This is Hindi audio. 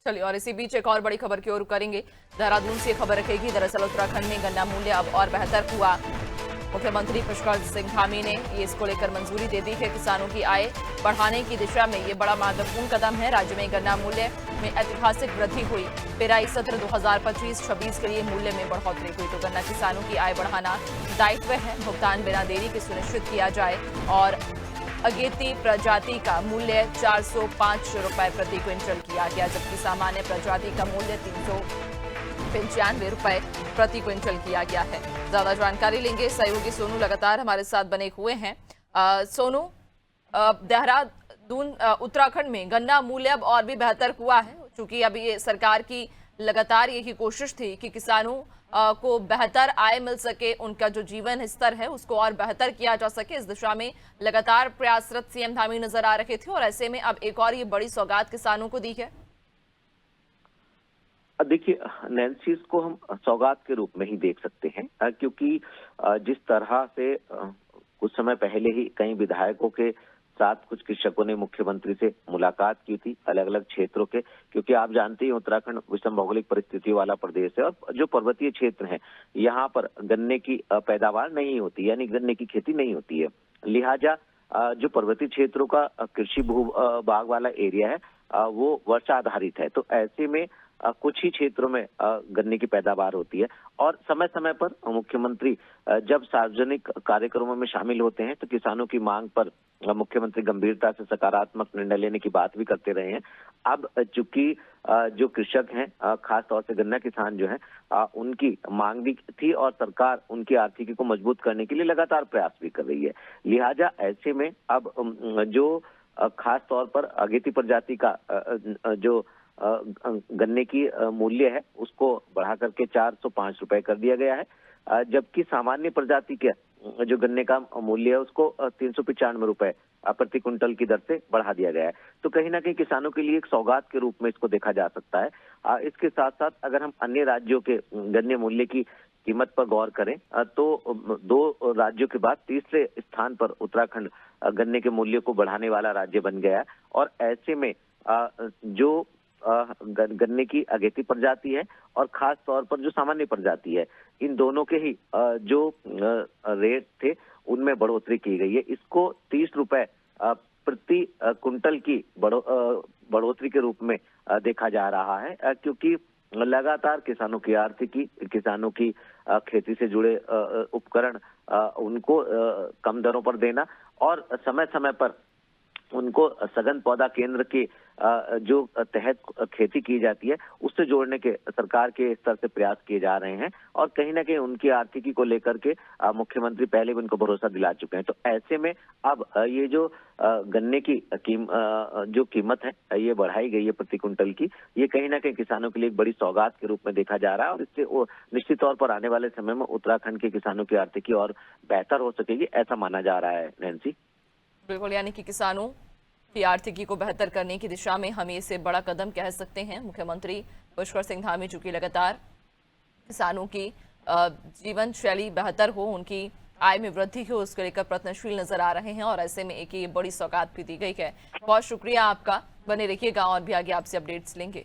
चलिए, और इसी बीच एक और बड़ी खबर की ओर करेंगे। देहरादून से खबर रखेगी। दरअसल उत्तराखंड में गन्ना मूल्य अब और बेहतर हुआ। मुख्यमंत्री पुष्कर सिंह धामी ने इसको लेकर मंजूरी दे दी है। किसानों की आय बढ़ाने की दिशा में ये बड़ा महत्वपूर्ण कदम है। राज्य में गन्ना मूल्य में ऐतिहासिक वृद्धि हुई। पेराई सत्र 2025-26 के लिए मूल्य में बढ़ोतरी हुई। तो गन्ना किसानों की आय बढ़ाना दायित्व है। भुगतान बिना देरी के सुनिश्चित किया जाए। और अगेती प्रजाति का मूल्य 405 रुपए प्रति क्विंटल किया गया, जबकि सामान्य प्रजाति का मूल्य 395 रुपए प्रति क्विंटल किया गया है। ज्यादा जानकारी लेंगे, सहयोगी सोनू लगातार हमारे साथ बने हुए हैं। सोनू, देहरादून उत्तराखंड में गन्ना मूल्य अब और भी बेहतर हुआ है, क्योंकि अभी ये सरकार की लगातार यही कोशिश थी कि किसानों को बेहतर आय मिल सके, उनका जो जीवन स्तर है उसको और बेहतर किया जा सके। इस दिशा में लगातार प्रयासरत सीएम धामी नजर आ रहे थे, और ऐसे में अब एक और ये बड़ी सौगात किसानों को दी है। देखिए नैन्सी, इसको हम सौगात के रूप में ही देख सकते हैं, क्योंकि जिस तरह से कुछ समय पहले ही कई विधायकों के साथ कुछ कृषकों ने मुख्यमंत्री से मुलाकात की थी अलग अलग क्षेत्रों के, क्योंकि आप जानते हैं उत्तराखंड विषम भौगोलिक परिस्थितियों वाला प्रदेश है और जो पर्वतीय क्षेत्र है यहाँ पर गन्ने की पैदावार नहीं होती, यानी गन्ने की खेती नहीं होती है। लिहाजा जो पर्वतीय क्षेत्रों का कृषि भू भाग वाला एरिया है वो वर्षा आधारित है। तो ऐसे में कुछ ही क्षेत्रों में गन्ने की पैदावार होती है, और समय समय पर मुख्यमंत्री जब सार्वजनिक कार्यक्रमों में शामिल होते हैं तो किसानों की मांग पर मुख्यमंत्री गंभीरता से सकारात्मक निर्णय लेने की बात भी करते रहे हैं। अब चूंकि जो कृषक हैं, खास तौर से गन्ना किसान जो हैं, उनकी मांग भी थी और सरकार उनकी आर्थिकी को मजबूत करने के लिए लगातार प्रयास भी कर रही है। लिहाजा ऐसे में अब जो खास तौर पर अगेती प्रजाति का जो गन्ने की मूल्य है उसको बढ़ा करके 405 रुपए कर दिया गया है, जबकि सामान्य प्रजाति के जो गन्ने का मूल्य है उसको 395 रुपए प्रति क्विंटल की दर से बढ़ा दिया गया है। तो कहीं ना कहीं किसानों के लिए एक सौगात के रूप में इसको देखा जा सकता है। इसके साथ साथ अगर हम अन्य राज्यों के गन्ने मूल्य की कीमत पर गौर करें तो दो राज्यों के बाद तीसरे स्थान पर उत्तराखंड गन्ने के मूल्य को बढ़ाने वाला राज्य बन गया है। और ऐसे में जो गन्ने की अगेती प्रजाति है और खास तौर पर जो सामान्य प्रजाति है, इन दोनों के ही जो रेट थे उनमें बढ़ोतरी की गई है। इसको 30 रुपए प्रति कुंटल की बढ़ोतरी के रूप में देखा जा रहा है, क्योंकि लगातार किसानों की आर्थिकी, किसानों की खेती से जुड़े उपकरण उनको कम दरों पर देना और समय समय पर उनको सघन पौधा केंद्र के जो तहत खेती की जाती है उससे जोड़ने के सरकार के स्तर से प्रयास किए जा रहे हैं, और कहीं ना कहीं उनकी आर्थिकी को लेकर के मुख्यमंत्री पहले भी उनको भरोसा दिला चुके हैं। तो ऐसे में अब ये जो गन्ने की जो कीमत है ये बढ़ाई गई है प्रति कुंटल की, ये कहीं ना कहीं किसानों के लिए एक बड़ी सौगात के रूप में देखा जा रहा है, और इससे निश्चित तौर पर आने वाले समय में उत्तराखंड के किसानों की आर्थिकी और बेहतर हो सकेगी, ऐसा माना जा रहा है। नैन्सी, बिल्कुल, यानी कि किसानों की आर्थिकी को बेहतर करने की दिशा में हम इसे बड़ा कदम कह सकते हैं। मुख्यमंत्री पुष्कर सिंह धामी चूंकि लगातार किसानों की जीवन शैली बेहतर हो, उनकी आय में वृद्धि हो, उसको लेकर प्रयत्नशील नजर आ रहे हैं, और ऐसे में एक ये बड़ी सौगात भी दी गई है। बहुत शुक्रिया आपका, बने रहिएगा और भी आगे आपसे अपडेट्स लेंगे।